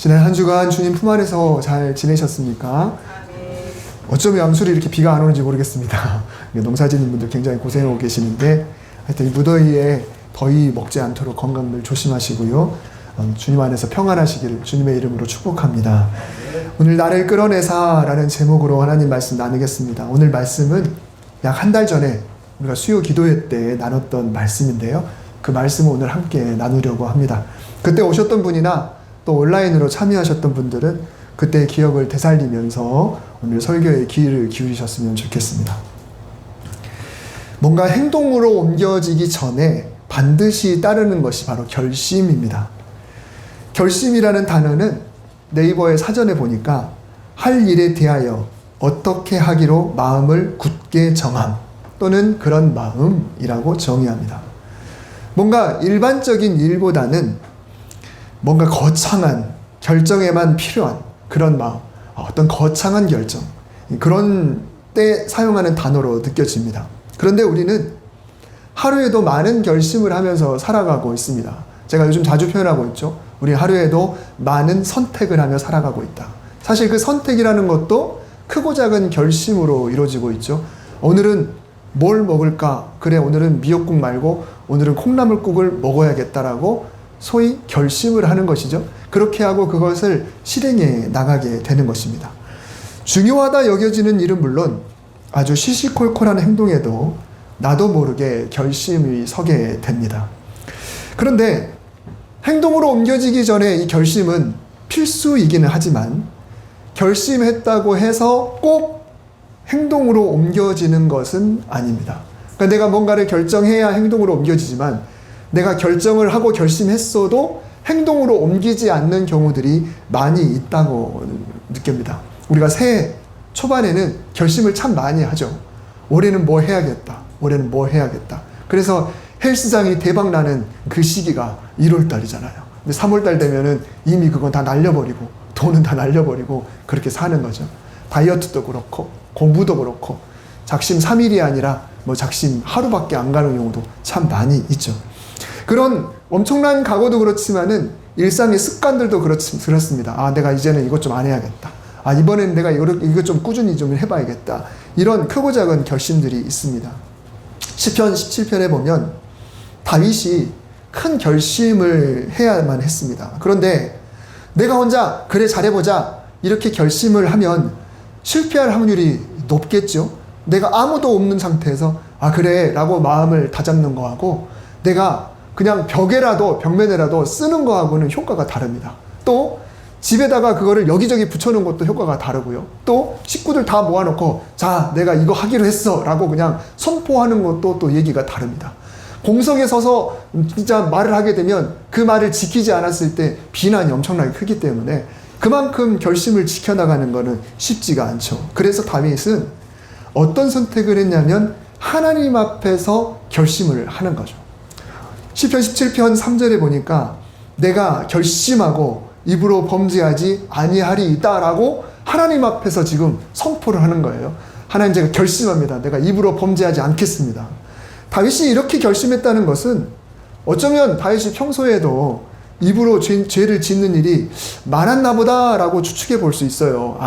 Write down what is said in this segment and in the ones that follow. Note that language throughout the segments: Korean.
지난 한 주간 주님 품 안에서 잘 지내셨습니까? 어쩜 양수리 이렇게 비가 안 오는지 모르겠습니다. 농사짓는 분들 굉장히 고생하고 계시는데 하여튼 이 무더위에 더위 먹지 않도록 건강들 조심하시고요. 주님 안에서 평안하시기를 주님의 이름으로 축복합니다. 오늘 나를 끌어내사라는 제목으로 하나님 말씀 나누겠습니다. 오늘 말씀은 약 한 달 전에 우리가 수요 기도회 때 나눴던 말씀인데요. 그 말씀을 오늘 함께 나누려고 합니다. 그때 오셨던 분이나 또 온라인으로 참여하셨던 분들은 그때의 기억을 되살리면서 오늘 설교에 귀를 기울이셨으면 좋겠습니다. 뭔가 행동으로 옮겨지기 전에 반드시 따르는 것이 바로 결심입니다. 결심이라는 단어는 네이버의 사전에 보니까 할 일에 대하여 어떻게 하기로 마음을 굳게 정함 또는 그런 마음이라고 정의합니다. 뭔가 일반적인 일보다는 뭔가 거창한 결정에만 필요한 그런 마음, 어떤 거창한 결정, 그런 때 사용하는 단어로 느껴집니다. 그런데 우리는 하루에도 많은 결심을 하면서 살아가고 있습니다. 제가 요즘 자주 표현하고 있죠. 우리 하루에도 많은 선택을 하며 살아가고 있다. 사실 그 선택이라는 것도 크고 작은 결심으로 이루어지고 있죠. 오늘은 뭘 먹을까? 그래, 오늘은 미역국 말고 오늘은 콩나물국을 먹어야겠다라고 소위 결심을 하는 것이죠. 그렇게 하고 그것을 실행해 나가게 되는 것입니다. 중요하다 여겨지는 일은 물론 아주 시시콜콜한 행동에도 나도 모르게 결심이 서게 됩니다. 그런데 행동으로 옮겨지기 전에 이 결심은 필수이기는 하지만 결심했다고 해서 꼭 행동으로 옮겨지는 것은 아닙니다. 그러니까 내가 뭔가를 결정해야 행동으로 옮겨지지만 내가 결정을 하고 결심했어도 행동으로 옮기지 않는 경우들이 많이 있다고 느낍니다. 우리가 새해 초반에는 결심을 참 많이 하죠. 올해는 뭐 해야겠다. 올해는 뭐 해야겠다. 그래서 헬스장이 대박 나는 그 시기가 1월달이잖아요. 근데 3월달 되면은 이미 그건 다 날려버리고 돈은 다 날려버리고 그렇게 사는 거죠. 다이어트도 그렇고 공부도 그렇고 작심 3일이 아니라 뭐 작심 하루밖에 안 가는 경우도 참 많이 있죠. 그런 엄청난 각오도 그렇지만은 일상의 습관들도 그렇습니다. 내가 이제는 이것 좀 안 해야겠다. 이번엔 내가 이것 좀 꾸준히 좀 해봐야겠다. 이런 크고 작은 결심들이 있습니다. 시편 17편에 보면 다윗이 큰 결심을 해야만 했습니다. 그런데 내가 혼자 그래 잘해보자 이렇게 결심을 하면 실패할 확률이 높겠죠. 내가 아무도 없는 상태에서 그래 라고 마음을 다잡는 거하고 내가 그냥 벽면에라도 쓰는 거하고는 효과가 다릅니다. 또 집에다가 그거를 여기저기 붙여놓은 것도 효과가 다르고요. 또 식구들 다 모아놓고 자 내가 이거 하기로 했어 라고 그냥 선포하는 것도 또 얘기가 다릅니다. 공석에 서서 진짜 말을 하게 되면 그 말을 지키지 않았을 때 비난이 엄청나게 크기 때문에 그만큼 결심을 지켜나가는 것은 쉽지가 않죠. 그래서 다윗은 어떤 선택을 했냐면 하나님 앞에서 결심을 하는 거죠. 시편 17편 3절에 보니까 내가 결심하고 입으로 범죄하지 아니하리이다 라고 하나님 앞에서 지금 선포를 하는 거예요. 하나님 제가 결심합니다. 내가 입으로 범죄하지 않겠습니다. 다윗이 이렇게 결심했다는 것은 어쩌면 다윗이 평소에도 입으로 죄를 짓는 일이 많았나 보다 라고 추측해 볼 수 있어요.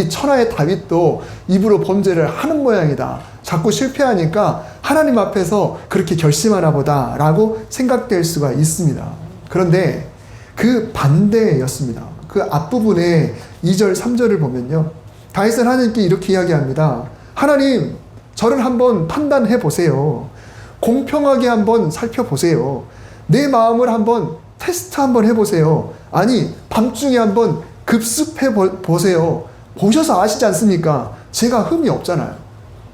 천하의 다윗도 입으로 범죄를 하는 모양이다. 자꾸 실패하니까 하나님 앞에서 그렇게 결심하나 보다 라고 생각될 수가 있습니다. 그런데 그 반대였습니다. 그 앞부분에 2절 3절을 보면요. 다윗은 하나님께 이렇게 이야기합니다. 하나님 저를 한번 판단해 보세요. 공평하게 한번 살펴보세요. 내 마음을 한번 테스트 한번 해보세요. 밤중에 한번 급습해 보세요. 보셔서 아시지 않습니까? 제가 흠이 없잖아요.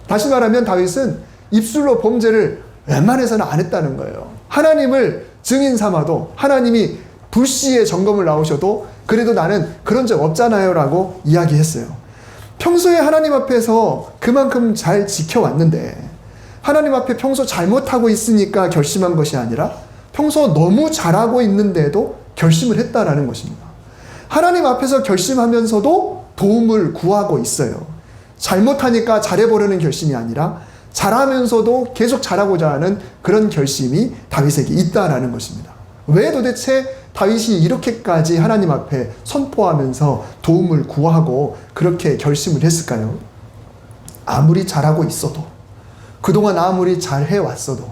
다시 말하면 다윗은 입술로 범죄를 웬만해서는 안 했다는 거예요. 하나님을 증인 삼아도 하나님이 불시에 점검을 나오셔도 그래도 나는 그런 적 없잖아요 라고 이야기했어요. 평소에 하나님 앞에서 그만큼 잘 지켜왔는데 하나님 앞에 평소 잘못하고 있으니까 결심한 것이 아니라 평소 너무 잘하고 있는데도 결심을 했다라는 것입니다. 하나님 앞에서 결심하면서도 도움을 구하고 있어요. 잘못하니까 잘해보려는 결심이 아니라 잘하면서도 계속 잘하고자 하는 그런 결심이 다윗에게 있다라는 것입니다. 왜 도대체 다윗이 이렇게까지 하나님 앞에 선포하면서 도움을 구하고 그렇게 결심을 했을까요? 아무리 잘하고 있어도, 그동안 아무리 잘해왔어도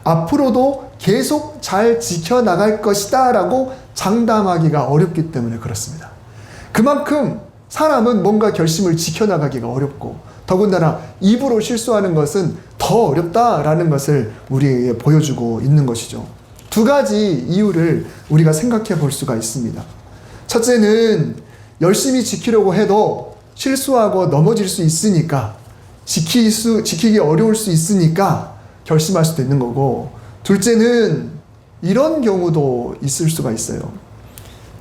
앞으로도 계속 잘 지켜나갈 것이다 라고 장담하기가 어렵기 때문에 그렇습니다. 그만큼 사람은 뭔가 결심을 지켜나가기가 어렵고, 더군다나 입으로 실수하는 것은 더 어렵다라는 것을 우리에게 보여주고 있는 것이죠. 두 가지 이유를 우리가 생각해 볼 수가 있습니다. 첫째는 열심히 지키려고 해도 실수하고 넘어질 수 있으니까, 지키기 어려울 수 있으니까 결심할 수도 있는 거고, 둘째는 이런 경우도 있을 수가 있어요.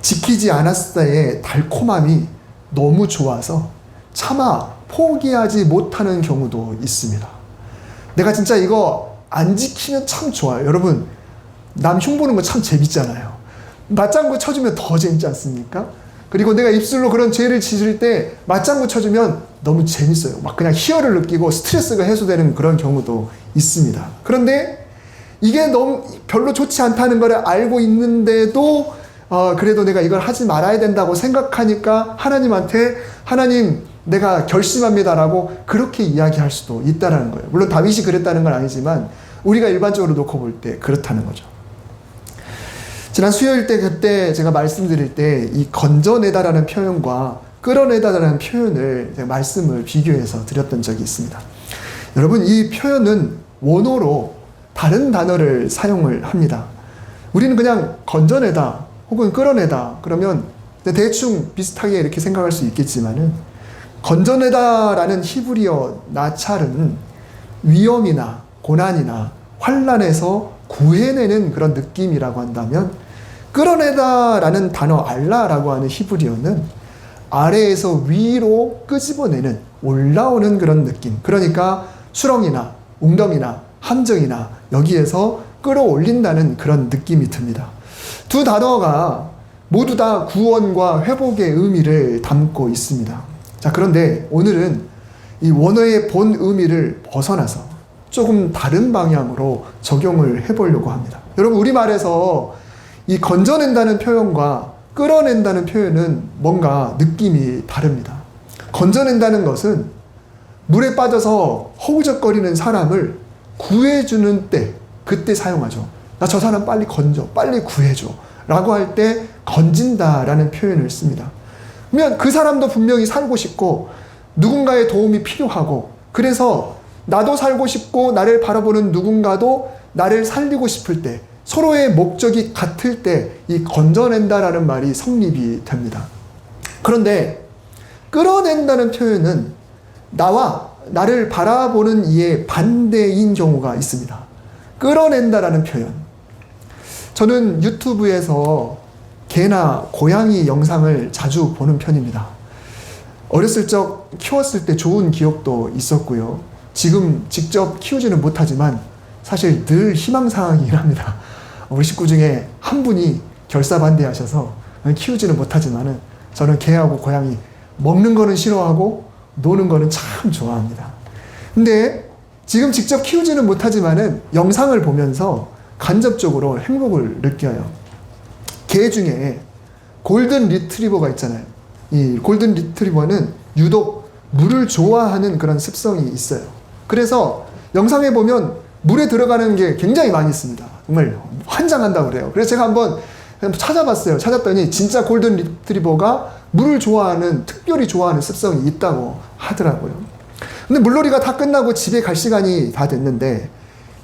지키지 않았을 때의 달콤함이 너무 좋아서 차마 포기하지 못하는 경우도 있습니다. 내가 진짜 이거 안 지키면 참 좋아요. 여러분, 남 흉보는 거 참 재밌잖아요. 맞장구 쳐주면 더 재밌지 않습니까? 그리고 내가 입술로 그런 죄를 짓을 때 맞장구 쳐주면 너무 재밌어요. 막 그냥 희열을 느끼고 스트레스가 해소되는 그런 경우도 있습니다. 그런데 이게 너무 별로 좋지 않다는 걸 알고 있는데도 그래도 내가 이걸 하지 말아야 된다고 생각하니까 하나님한테, 하나님 내가 결심합니다라고 그렇게 이야기할 수도 있다는 거예요. 물론 다윗이 그랬다는 건 아니지만 우리가 일반적으로 놓고 볼 때 그렇다는 거죠. 지난 수요일 때 그때 제가 말씀드릴 때 이 건져내다라는 표현과 끌어내다라는 표현을 제가 말씀을 비교해서 드렸던 적이 있습니다. 여러분, 이 표현은 원어로 다른 단어를 사용을 합니다. 우리는 그냥 건져내다 혹은 끌어내다 그러면 대충 비슷하게 이렇게 생각할 수 있겠지만은, 건져내다라는 히브리어 나찰은 위험이나 고난이나 환난에서 구해내는 그런 느낌이라고 한다면, 끌어내다라는 단어 알라라고 하는 히브리어는 아래에서 위로 끄집어내는, 올라오는 그런 느낌. 그러니까 수렁이나 웅덩이나 함정이나 여기에서 끌어올린다는 그런 느낌이 듭니다. 두 단어가 모두 다 구원과 회복의 의미를 담고 있습니다. 자, 그런데 오늘은 이 원어의 본 의미를 벗어나서 조금 다른 방향으로 적용을 해보려고 합니다. 여러분, 우리말에서 이 건져낸다는 표현과 끌어낸다는 표현은 뭔가 느낌이 다릅니다. 건져낸다는 것은 물에 빠져서 허우적거리는 사람을 구해주는 때, 그때 사용하죠. 나 저 사람 빨리 건져, 빨리 구해줘 라고 할 때 건진다라는 표현을 씁니다. 그러면 그 사람도 분명히 살고 싶고 누군가의 도움이 필요하고, 그래서 나도 살고 싶고 나를 바라보는 누군가도 나를 살리고 싶을 때, 서로의 목적이 같을 때 이 건져낸다라는 말이 성립이 됩니다. 그런데 끌어낸다는 표현은 나와 나를 바라보는 이의 반대인 경우가 있습니다. 끌어낸다라는 표현. 저는 유튜브에서 개나 고양이 영상을 자주 보는 편입니다. 어렸을 적 키웠을 때 좋은 기억도 있었고요. 지금 직접 키우지는 못하지만 사실 늘 희망사항이긴 합니다. 우리 식구 중에 한 분이 결사반대하셔서 키우지는 못하지만은 저는 개하고 고양이 먹는 거는 싫어하고 노는 거는 참 좋아합니다. 근데 지금 직접 키우지는 못하지만은 영상을 보면서 간접적으로 행복을 느껴요. 개 중에 골든 리트리버가 있잖아요. 이 골든 리트리버는 유독 물을 좋아하는 그런 습성이 있어요. 그래서 영상에 보면 물에 들어가는 게 굉장히 많이 있습니다. 정말 환장한다고 그래요. 그래서 제가 한번 찾아봤어요. 찾았더니 진짜 골든 리트리버가 물을 좋아하는, 특별히 좋아하는 습성이 있다고 하더라고요. 근데 물놀이가 다 끝나고 집에 갈 시간이 다 됐는데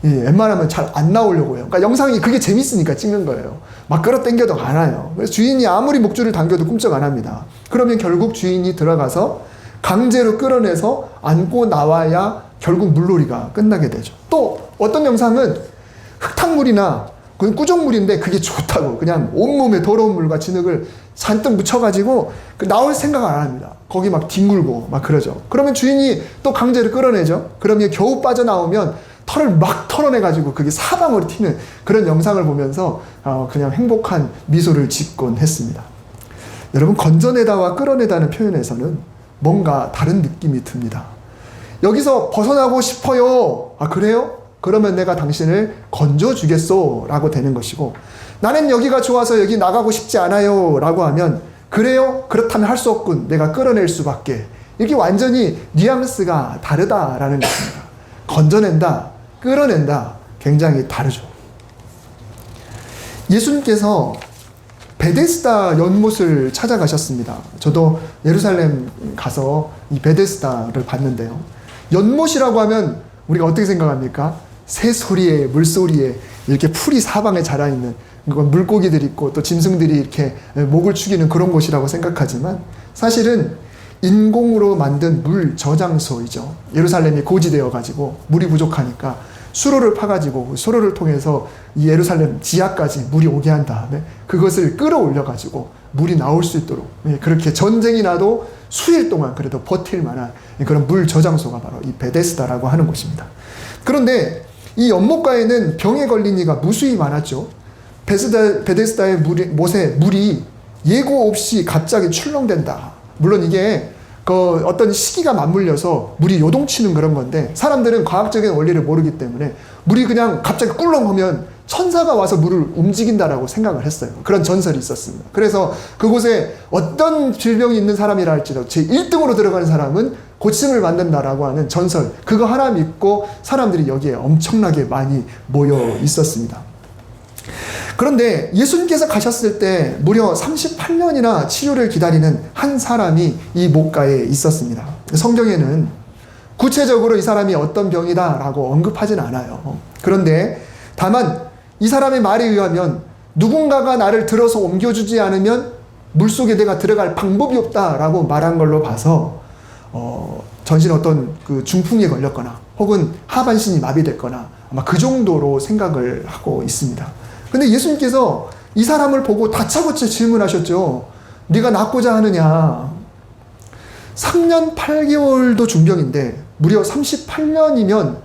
웬만하면 잘 안 나오려고 해요. 그러니까 영상이 그게 재밌으니까 찍는 거예요. 막 끌어당겨도 안 와요. 그래서 주인이 아무리 목줄을 당겨도 꿈쩍 안 합니다. 그러면 결국 주인이 들어가서 강제로 끌어내서 안고 나와야 결국 물놀이가 끝나게 되죠. 또 어떤 영상은 흙탕물이나 그건 꾸정물인데 그게 좋다고 그냥 온몸에 더러운 물과 진흙을 잔뜩 묻혀가지고 나올 생각 안 합니다. 거기 막 뒹굴고 막 그러죠. 그러면 주인이 또 강제로 끌어내죠. 그러면 겨우 빠져나오면 털을 막 털어내가지고 그게 사방으로 튀는 그런 영상을 보면서 그냥 행복한 미소를 짓곤 했습니다. 여러분, 건져내다와 끌어내다는 표현에서는 뭔가 다른 느낌이 듭니다. 여기서 벗어나고 싶어요. 아, 그래요? 그러면 내가 당신을 건져주겠소 라고 되는 것이고, 나는 여기가 좋아서 여기 나가고 싶지 않아요 라고 하면 그래요? 그렇다면 할 수 없군. 내가 끌어낼 수밖에. 이렇게 완전히 뉘앙스가 다르다라는 것입니다. 건져낸다, 끌어낸다 굉장히 다르죠. 예수님께서 베데스다 연못을 찾아가셨습니다. 저도 예루살렘 가서 이 베데스다를 봤는데요. 연못이라고 하면 우리가 어떻게 생각합니까? 새소리에 물소리에 이렇게 풀이 사방에 자라있는 물고기들이 있고 또 짐승들이 이렇게 목을 축이는 그런 곳이라고 생각하지만 사실은 인공으로 만든 물 저장소이죠. 예루살렘이 고지되어 가지고 물이 부족하니까 수로를 파가지고 수로를 통해서 이 예루살렘 지하까지 물이 오게 한 다음에 그것을 끌어올려 가지고 물이 나올 수 있도록 그렇게 전쟁이 나도 수일 동안 그래도 버틸 만한 그런 물 저장소가 바로 이 베데스다라고 하는 곳입니다. 그런데 이 연못가에는 병에 걸린 이가 무수히 많았죠. 베데스다의 물이 예고 없이 갑자기 출렁댄다. 물론 이게 그 어떤 시기가 맞물려서 물이 요동치는 그런 건데 사람들은 과학적인 원리를 모르기 때문에 물이 그냥 갑자기 꿀렁하면 천사가 와서 물을 움직인다라고 생각을 했어요. 그런 전설이 있었습니다. 그래서 그곳에 어떤 질병이 있는 사람이라 할지라도 제 1등으로 들어가는 사람은 고침을 받는다라고 하는 전설, 그거 하나 믿고 사람들이 여기에 엄청나게 많이 모여 있었습니다. 그런데 예수님께서 가셨을 때 무려 38년이나 치료를 기다리는 한 사람이 이 목가에 있었습니다. 성경에는 구체적으로 이 사람이 어떤 병이다라고 언급하진 않아요. 그런데 다만 이 사람의 말에 의하면 누군가가 나를 들어서 옮겨주지 않으면 물속에 내가 들어갈 방법이 없다라고 말한 걸로 봐서 전신 어떤 그 중풍에 걸렸거나 혹은 하반신이 마비됐거나 아마 그 정도로 생각을 하고 있습니다. 근데 예수님께서 이 사람을 보고 다짜고짜 질문하셨죠. 네가 낫고자 하느냐. 3년 8개월도 중병인데 무려 38년이면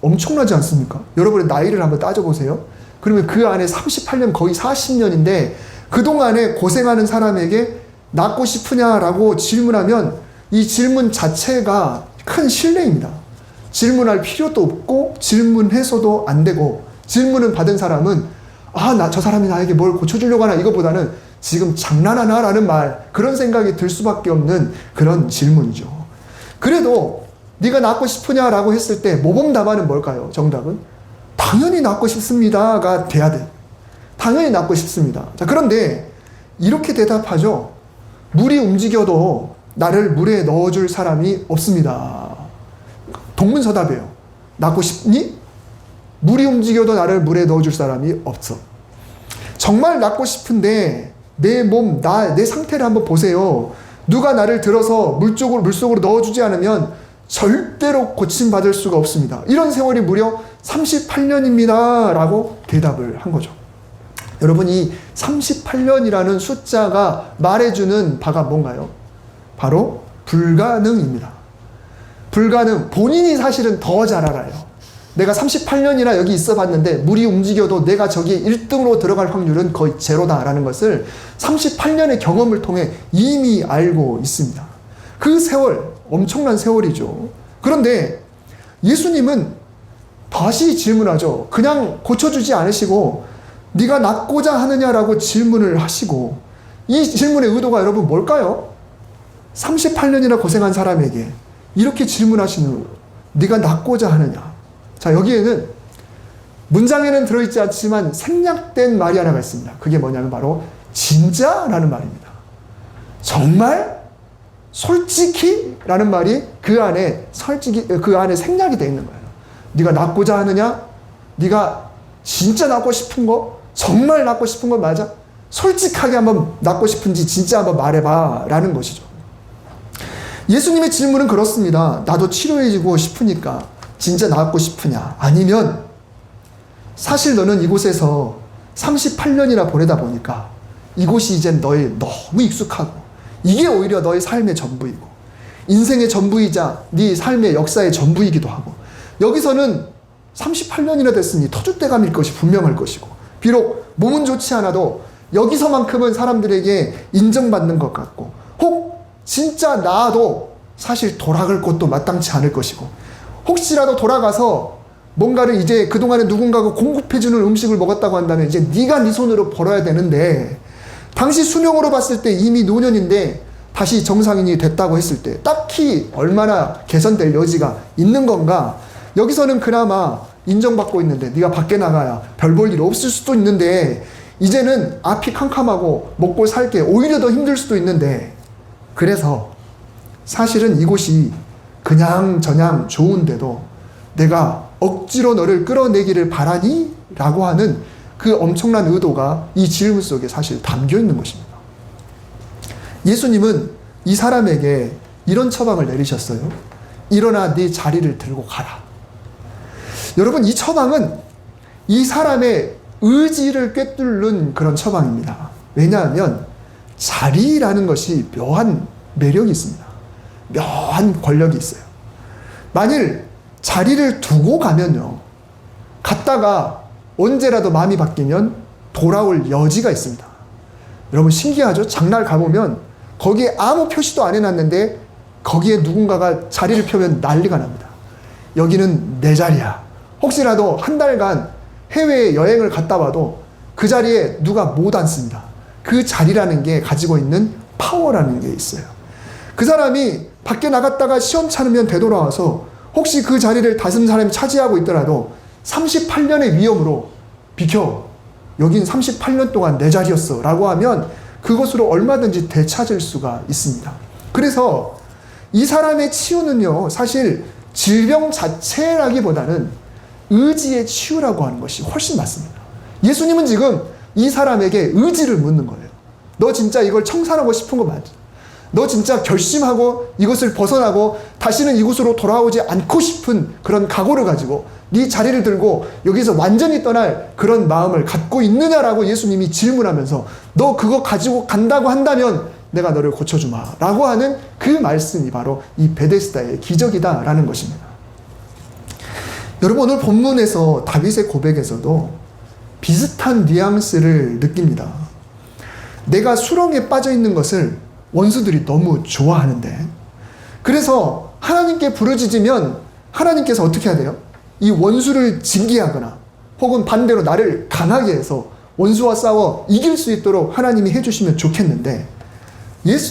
엄청나지 않습니까? 여러분의 나이를 한번 따져보세요. 그러면 그 안에 38년 거의 40년인데 그동안에 고생하는 사람에게 낫고 싶으냐라고 질문하면 이 질문 자체가 큰 신뢰입니다. 질문할 필요도 없고 질문해서도 안 되고 질문을 받은 사람은 저 사람이 나에게 뭘 고쳐주려고 하나 이거보다는 지금 장난하나? 라는 말, 그런 생각이 들 수밖에 없는 그런 질문이죠. 그래도 네가 낫고 싶으냐라고 했을 때 모범 답안은 뭘까요? 정답은 당연히 낫고 싶습니다가 돼야 돼. 당연히 낫고 싶습니다. 자, 그런데 이렇게 대답하죠. 물이 움직여도 나를 물에 넣어줄 사람이 없습니다. 동문서답이에요. 낫고 싶니? 물이 움직여도 나를 물에 넣어줄 사람이 없어. 정말 낫고 싶은데 내 몸, 내 상태를 한번 보세요. 누가 나를 들어서 물속으로 넣어주지 않으면 절대로 고침받을 수가 없습니다. 이런 세월이 무려 38년입니다. 라고 대답을 한 거죠. 여러분, 이 38년이라는 숫자가 말해주는 바가 뭔가요? 바로 불가능입니다. 불가능. 본인이 사실은 더 잘 알아요. 내가 38년이나 여기 있어 봤는데 물이 움직여도 내가 저기 1등으로 들어갈 확률은 거의 제로다라는 것을 38년의 경험을 통해 이미 알고 있습니다. 그 세월, 엄청난 세월이죠. 그런데 예수님은 다시 질문하죠. 그냥 고쳐주지 않으시고 네가 낫고자 하느냐라고 질문을 하시고, 이 질문의 의도가 여러분 뭘까요? 38년이나 고생한 사람에게 이렇게 질문하시는, 네가 낫고자 하느냐. 자, 여기에는 문장에는 들어있지 않지만 생략된 말이 하나가 있습니다. 그게 뭐냐면 바로 진짜라는 말입니다. 정말? 솔직히? 라는 말이 그 안에 생략이 되어 있는 거예요. 네가 낫고자 하느냐? 네가 진짜 낫고 싶은 거? 정말 낫고 싶은 거 맞아? 솔직하게 한번 낫고 싶은지 진짜 한번 말해봐 라는 것이죠. 예수님의 질문은 그렇습니다. 나도 치료해주고 싶으니까 진짜 낫고 싶으냐? 아니면 사실 너는 이곳에서 38년이나 보내다 보니까 이곳이 이제 너의 너무 익숙하고 이게 오히려 너의 삶의 전부이고 인생의 전부이자 네 삶의 역사의 전부이기도 하고, 여기서는 38년이나 됐으니 터줏대감일 것이 분명할 것이고, 비록 몸은 좋지 않아도 여기서만큼은 사람들에게 인정받는 것 같고, 혹 진짜 나아도 사실 돌아갈 곳도 마땅치 않을 것이고, 혹시라도 돌아가서 뭔가를 이제 그동안에 누군가가 공급해주는 음식을 먹었다고 한다면 이제 네가 네 손으로 벌어야 되는데, 당시 수명으로 봤을 때 이미 노년인데 다시 정상인이 됐다고 했을 때 딱히 얼마나 개선될 여지가 있는 건가? 여기서는 그나마 인정받고 있는데 네가 밖에 나가야 별 볼 일 없을 수도 있는데, 이제는 앞이 캄캄하고 먹고 살 게 오히려 더 힘들 수도 있는데, 그래서 사실은 이곳이 그냥 저냥 좋은데도 내가 억지로 너를 끌어내기를 바라니? 라고 하는 그 엄청난 의도가 이 질문 속에 사실 담겨 있는 것입니다. 예수님은 이 사람에게 이런 처방을 내리셨어요. 일어나 네 자리를 들고 가라. 여러분, 이 처방은 이 사람의 의지를 꿰뚫는 그런 처방입니다. 왜냐하면 자리라는 것이 묘한 매력이 있습니다. 묘한 권력이 있어요. 만일 자리를 두고 가면요, 갔다가 언제라도 마음이 바뀌면 돌아올 여지가 있습니다. 여러분, 신기하죠? 장날 가보면 거기에 아무 표시도 안 해놨는데 거기에 누군가가 자리를 펴면 난리가 납니다. 여기는 내 자리야. 혹시라도 한 달간 해외에 여행을 갔다 와도 그 자리에 누가 못 앉습니다. 그 자리라는 게 가지고 있는 파워라는 게 있어요. 그 사람이 밖에 나갔다가 시험찮으면 되돌아와서 혹시 그 자리를 다른 사람이 차지하고 있더라도 38년의 위험으로 비켜, 여긴 38년 동안 내 자리였어 라고 하면 그것으로 얼마든지 되찾을 수가 있습니다. 그래서 이 사람의 치유는요, 사실 질병 자체라기보다는 의지의 치유라고 하는 것이 훨씬 맞습니다. 예수님은 지금 이 사람에게 의지를 묻는 거예요. 너 진짜 이걸 청산하고 싶은 거 맞아? 너 진짜 결심하고 이것을 벗어나고 다시는 이곳으로 돌아오지 않고 싶은 그런 각오를 가지고 네 자리를 들고 여기서 완전히 떠날 그런 마음을 갖고 있느냐라고 예수님이 질문하면서, 너 그거 가지고 간다고 한다면 내가 너를 고쳐주마 라고 하는 그 말씀이 바로 이 베데스다의 기적이다 라는 것입니다. 여러분, 오늘 본문에서 다윗의 고백에서도 비슷한 뉘앙스를 느낍니다. 내가 수렁에 빠져 있는 것을 원수들이 너무 좋아하는데, 그래서 하나님께 부르짖으면 하나님께서 어떻게 해야 돼요? 이 원수를 징계하거나 혹은 반대로 나를 강하게 해서 원수와 싸워 이길 수 있도록 하나님이 해주시면 좋겠는데,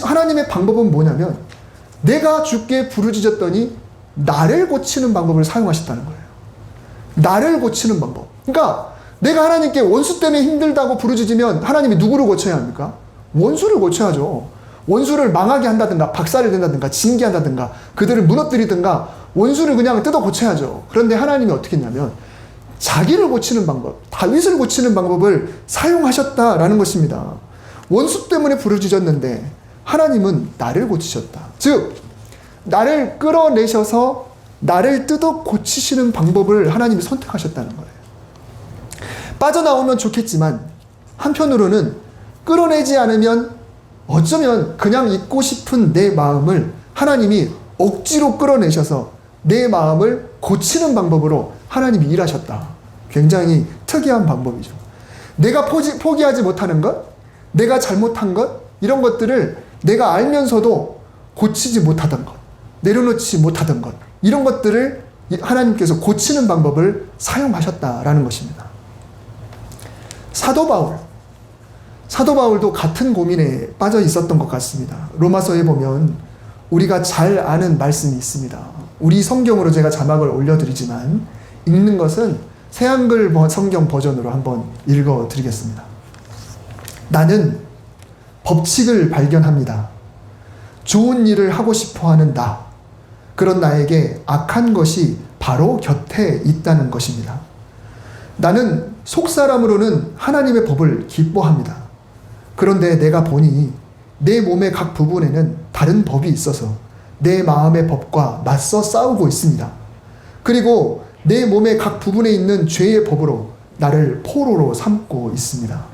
하나님의 방법은 뭐냐면 내가 주께 부르짖었더니 나를 고치는 방법을 사용하셨다는 거예요. 나를 고치는 방법. 그러니까 내가 하나님께 원수 때문에 힘들다고 부르짖으면 하나님이 누구를 고쳐야 합니까? 원수를 고쳐야죠. 원수를 망하게 한다든가 박살을 낸다든가 징계한다든가 그들을 무너뜨리든가 원수를 그냥 뜯어 고쳐야죠. 그런데 하나님이 어떻게 했냐면 자기를 고치는 방법, 다윗을 고치는 방법을 사용하셨다라는 것입니다. 원수 때문에 부르짖었는데 하나님은 나를 고치셨다. 즉 나를 끌어내셔서 나를 뜯어 고치시는 방법을 하나님이 선택하셨다는 거예요. 빠져나오면 좋겠지만 한편으로는 끌어내지 않으면 어쩌면 그냥 있고 싶은 내 마음을 하나님이 억지로 끌어내셔서 내 마음을 고치는 방법으로 하나님이 일하셨다. 굉장히 특이한 방법이죠. 내가 포기하지 못하는 것, 내가 잘못한 것, 이런 것들을 내가 알면서도 고치지 못하던 것, 내려놓지 못하던 것, 이런 것들을 하나님께서 고치는 방법을 사용하셨다라는 것입니다. 사도 바울도 같은 고민에 빠져 있었던 것 같습니다. 로마서에 보면 우리가 잘 아는 말씀이 있습니다. 우리 성경으로 제가 자막을 올려드리지만 읽는 것은 새한글 성경 버전으로 한번 읽어드리겠습니다. 나는 법칙을 발견합니다. 좋은 일을 하고 싶어하는 나, 그런 나에게 악한 것이 바로 곁에 있다는 것입니다. 나는 속사람으로는 하나님의 법을 기뻐합니다. 그런데 내가 보니 내 몸의 각 부분에는 다른 법이 있어서 내 마음의 법과 맞서 싸우고 있습니다. 그리고 내 몸의 각 부분에 있는 죄의 법으로 나를 포로로 삼고 있습니다.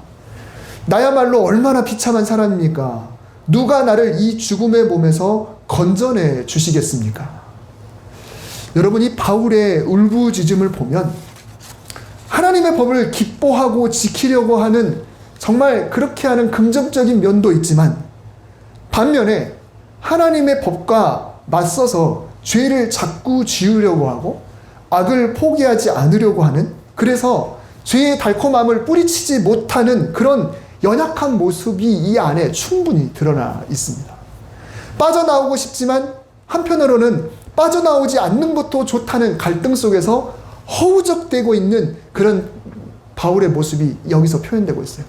나야말로 얼마나 비참한 사람입니까? 누가 나를 이 죽음의 몸에서 건져내 주시겠습니까? 여러분, 이 바울의 울부짖음을 보면 하나님의 법을 기뻐하고 지키려고 하는 정말 그렇게 하는 긍정적인 면도 있지만, 반면에 하나님의 법과 맞서서 죄를 자꾸 지으려고 하고 악을 포기하지 않으려고 하는, 그래서 죄의 달콤함을 뿌리치지 못하는 그런 연약한 모습이 이 안에 충분히 드러나 있습니다. 빠져나오고 싶지만 한편으로는 빠져나오지 않는 것도 좋다는 갈등 속에서 허우적대고 있는 그런 바울의 모습이 여기서 표현되고 있어요.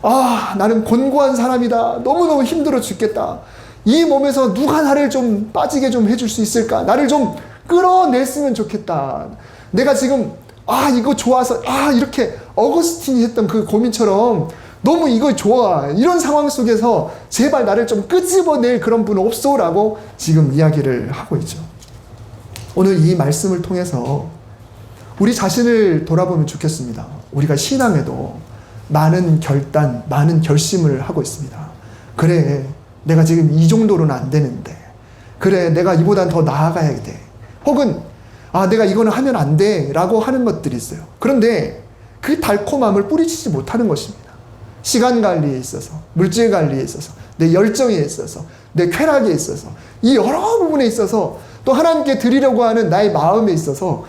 아, 나는 곤고한 사람이다. 너무너무 힘들어 죽겠다. 이 몸에서 누가 나를 좀 빠지게 좀 해줄 수 있을까? 나를 좀 끌어냈으면 좋겠다. 내가 지금 이거 좋아서 이렇게 어거스틴이 했던 그 고민처럼 너무 이거 좋아. 이런 상황 속에서 제발 나를 좀 끄집어낼 그런 분 없소라고 지금 이야기를 하고 있죠. 오늘 이 말씀을 통해서 우리 자신을 돌아보면 좋겠습니다. 우리가 신앙에도 많은 결단, 많은 결심을 하고 있습니다. 그래, 내가 지금 이 정도로는 안 되는데. 그래, 내가 이보단 더 나아가야 돼. 혹은 내가 이거는 하면 안 돼 라고 하는 것들이 있어요. 그런데 그 달콤함을 뿌리치지 못하는 것입니다. 시간 관리에 있어서, 물질 관리에 있어서, 내 열정에 있어서, 내 쾌락에 있어서, 이 여러 부분에 있어서, 또 하나님께 드리려고 하는 나의 마음에 있어서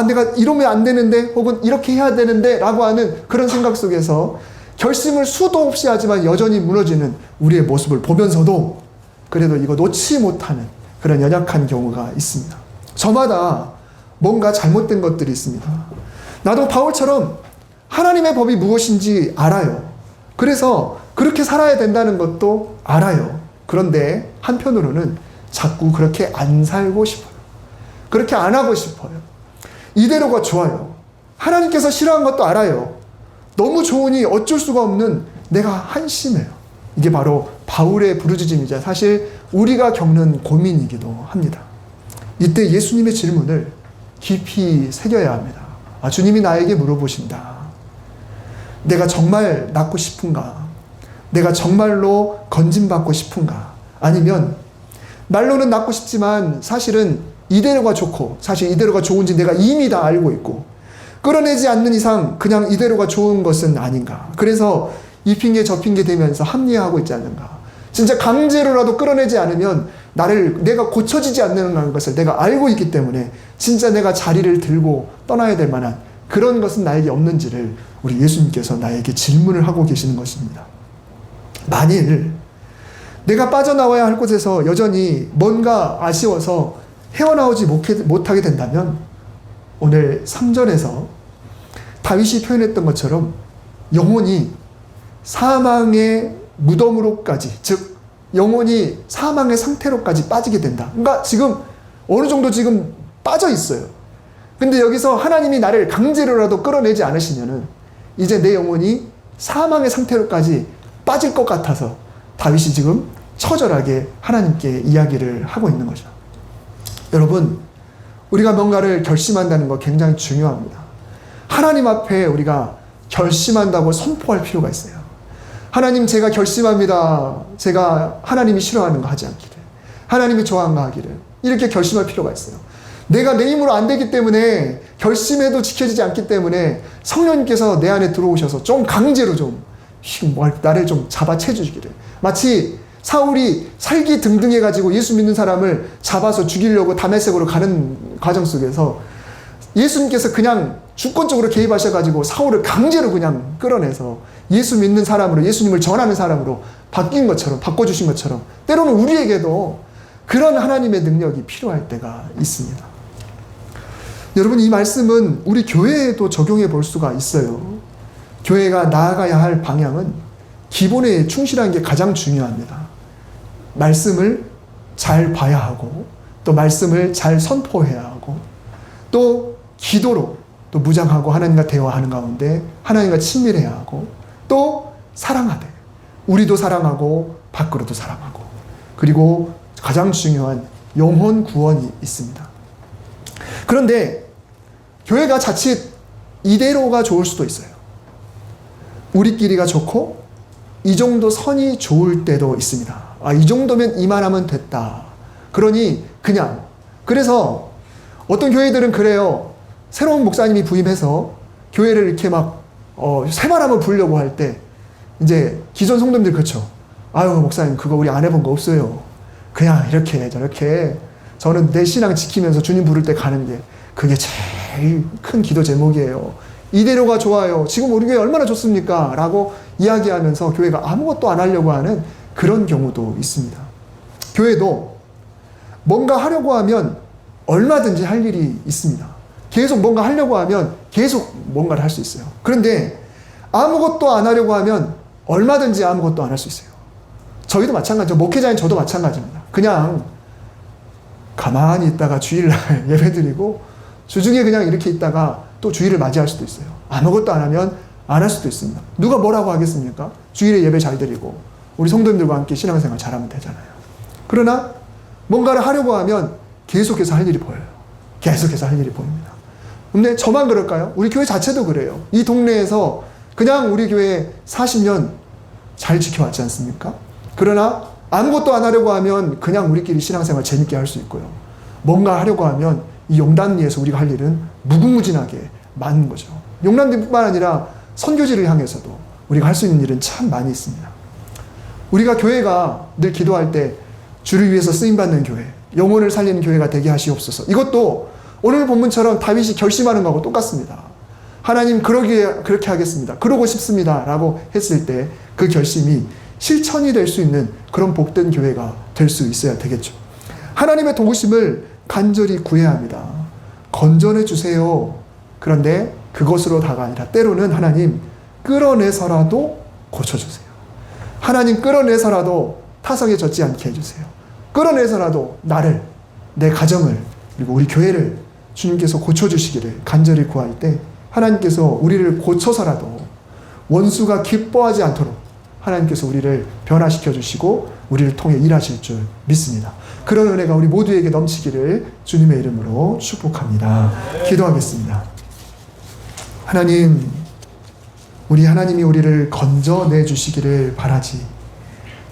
내가 이러면 안 되는데, 혹은 이렇게 해야 되는데 라고 하는 그런 생각 속에서 결심을 수도 없이 하지만 여전히 무너지는 우리의 모습을 보면서도 그래도 이거 놓지 못하는 그런 연약한 경우가 있습니다. 저마다 뭔가 잘못된 것들이 있습니다. 나도 바울처럼 하나님의 법이 무엇인지 알아요. 그래서 그렇게 살아야 된다는 것도 알아요. 그런데 한편으로는 자꾸 그렇게 안 살고 싶어요. 그렇게 안 하고 싶어요. 이대로가 좋아요. 하나님께서 싫어하는 것도 알아요. 너무 좋으니 어쩔 수가 없는 내가 한심해요. 이게 바로 바울의 부르짖음이자 사실 우리가 겪는 고민이기도 합니다. 이때 예수님의 질문을 깊이 새겨야 합니다. 주님이 나에게 물어보신다. 내가 정말 낫고 싶은가? 내가 정말로 건진받고 싶은가? 아니면 말로는 낫고 싶지만 사실은 이대로가 좋고, 사실 이대로가 좋은지 내가 이미 다 알고 있고 끌어내지 않는 이상 그냥 이대로가 좋은 것은 아닌가? 그래서 이 핑계 저 핑계 대면서 합리화하고 있지 않는가? 진짜 강제로라도 끌어내지 않으면 내가 고쳐지지 않는 것을 내가 알고 있기 때문에 진짜 내가 자리를 들고 떠나야 될 만한 그런 것은 나에게 없는지를 우리 예수님께서 나에게 질문을 하고 계시는 것입니다. 만일 내가 빠져나와야 할 곳에서 여전히 뭔가 아쉬워서 헤어나오지 못하게 된다면 오늘 3절에서 다윗이 표현했던 것처럼 영혼이 사망의 무덤으로까지, 즉 영혼이 사망의 상태로까지 빠지게 된다. 그러니까 지금 어느 정도 지금 빠져 있어요. 근데 여기서 하나님이 나를 강제로라도 끌어내지 않으시면은 이제 내 영혼이 사망의 상태로까지 빠질 것 같아서 다윗이 지금 처절하게 하나님께 이야기를 하고 있는 거죠. 여러분, 우리가 뭔가를 결심한다는 거 굉장히 중요합니다. 하나님 앞에 우리가 결심한다고 선포할 필요가 있어요. 하나님, 제가 결심합니다. 제가 하나님이 싫어하는 거 하지 않기를, 하나님이 좋아하는 거 하기를, 이렇게 결심할 필요가 있어요. 내가 내 힘으로 안 되기 때문에, 결심해도 지켜지지 않기 때문에 성령님께서 내 안에 들어오셔서 좀 강제로 나를 좀 잡아채 주시기를. 마치 사울이 살기 등등해가지고 예수 믿는 사람을 잡아서 죽이려고 다메섹으로 가는 과정 속에서 예수님께서 그냥 주권적으로 개입하셔가지고 사울을 강제로 그냥 끌어내서 예수 믿는 사람으로, 예수님을 전하는 사람으로 바꿔주신 것처럼 때로는 우리에게도 그런 하나님의 능력이 필요할 때가 있습니다. 여러분, 이 말씀은 우리 교회에도 적용해 볼 수가 있어요. 교회가 나아가야 할 방향은 기본에 충실한 게 가장 중요합니다. 말씀을 잘 봐야 하고, 또 말씀을 잘 선포해야 하고, 또 기도로 또 무장하고 하나님과 대화하는 가운데 하나님과 친밀해야 하고, 또 사랑하되, 우리도 사랑하고 밖으로도 사랑하고, 그리고 가장 중요한 영혼 구원이 있습니다. 그런데 교회가 자칫 이대로가 좋을 수도 있어요. 우리끼리가 좋고 이 정도 선이 좋을 때도 있습니다. 이 정도면 이만하면 됐다. 그러니 그냥, 그래서 어떤 교회들은 그래요. 새로운 목사님이 부임해서 교회를 이렇게 막 새바람을 불려고 할 때 이제 기존 성도님들 그렇죠. 아유, 목사님 그거 우리 안 해본 거 없어요. 그냥 이렇게 저렇게 저는 내 신앙 지키면서 주님 부를 때 가는 게 그게 제일 제일 큰 기도 제목이에요. 이대로가 좋아요. 지금 우리 교회 얼마나 좋습니까? 라고 이야기하면서 교회가 아무것도 안 하려고 하는 그런 경우도 있습니다. 교회도 뭔가 하려고 하면 얼마든지 할 일이 있습니다. 계속 뭔가 하려고 하면 계속 뭔가를 할 수 있어요. 그런데 아무것도 안 하려고 하면 얼마든지 아무것도 안 할 수 있어요. 저희도 마찬가지죠. 목회자인 저도 마찬가지입니다. 그냥 가만히 있다가 주일날 예배드리고 주중에 그냥 이렇게 있다가 또 주일을 맞이할 수도 있어요. 아무것도 안 하면 안 할 수도 있습니다. 누가 뭐라고 하겠습니까? 주일에 예배 잘 드리고 우리 성도님들과 함께 신앙생활 잘하면 되잖아요. 그러나 뭔가를 하려고 하면 계속해서 할 일이 보여요. 계속해서 할 일이 보입니다. 근데 저만 그럴까요? 우리 교회 자체도 그래요. 이 동네에서 그냥 우리 교회 40년 잘 지켜왔지 않습니까? 그러나 아무것도 안 하려고 하면 그냥 우리끼리 신앙생활 재밌게 할 수 있고요. 뭔가 하려고 하면 이 용단리에서 우리가 할 일은 무궁무진하게 많은 거죠. 용단리뿐만 아니라 선교지를 향해서도 우리가 할 수 있는 일은 참 많이 있습니다. 우리가 교회가 늘 기도할 때 주를 위해서 쓰임받는 교회, 영혼을 살리는 교회가 되게 하시옵소서. 이것도 오늘 본문처럼 다윗이 결심하는 거하고 똑같습니다. 하나님 그렇게 하겠습니다. 그러고 싶습니다. 라고 했을 때 그 결심이 실천이 될 수 있는 그런 복된 교회가 될 수 있어야 되겠죠. 하나님의 도우심을 간절히 구해야 합니다. 건전해 주세요. 그런데 그것으로 다가 아니라 때로는 하나님 끌어내서라도 고쳐주세요. 하나님 끌어내서라도 타성에 젖지 않게 해주세요. 끌어내서라도 나를, 내 가정을, 그리고 우리 교회를 주님께서 고쳐주시기를 간절히 구할 때 하나님께서 우리를 고쳐서라도 원수가 기뻐하지 않도록 하나님께서 우리를 변화시켜 주시고 우리를 통해 일하실 줄 믿습니다. 그런 은혜가 우리 모두에게 넘치기를 주님의 이름으로 축복합니다. 기도하겠습니다. 하나님, 우리 하나님이 우리를 건져내 주시기를 바라지.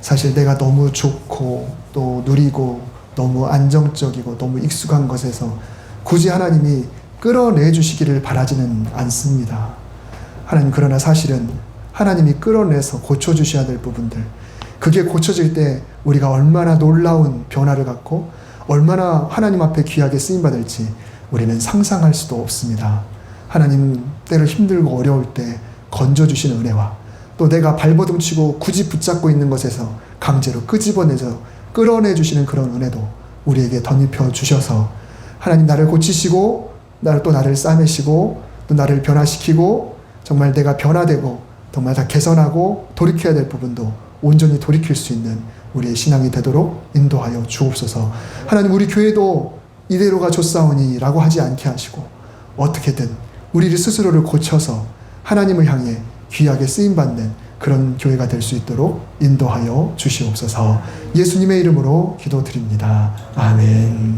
사실 내가 너무 좋고 또 누리고 너무 안정적이고 너무 익숙한 것에서 굳이 하나님이 끌어내 주시기를 바라지는 않습니다. 하나님, 그러나 사실은 하나님이 끌어내서 고쳐주셔야 될 부분들, 그게 고쳐질 때 우리가 얼마나 놀라운 변화를 갖고 얼마나 하나님 앞에 귀하게 쓰임받을지 우리는 상상할 수도 없습니다. 하나님, 때로 힘들고 어려울 때 건져주시는 은혜와 또 내가 발버둥치고 굳이 붙잡고 있는 것에서 강제로 끄집어내서 끌어내주시는 그런 은혜도 우리에게 덧입혀 주셔서 하나님, 나를 고치시고 나를 싸매시고 또 나를 변화시키고 정말 내가 변화되고 정말 다 개선하고 돌이켜야 될 부분도 온전히 돌이킬 수 있는 우리의 신앙이 되도록 인도하여 주옵소서. 하나님, 우리 교회도 이대로가 좋사오니 라고 하지 않게 하시고 어떻게든 우리를 스스로를 고쳐서 하나님을 향해 귀하게 쓰임받는 그런 교회가 될 수 있도록 인도하여 주시옵소서. 예수님의 이름으로 기도드립니다. 아멘.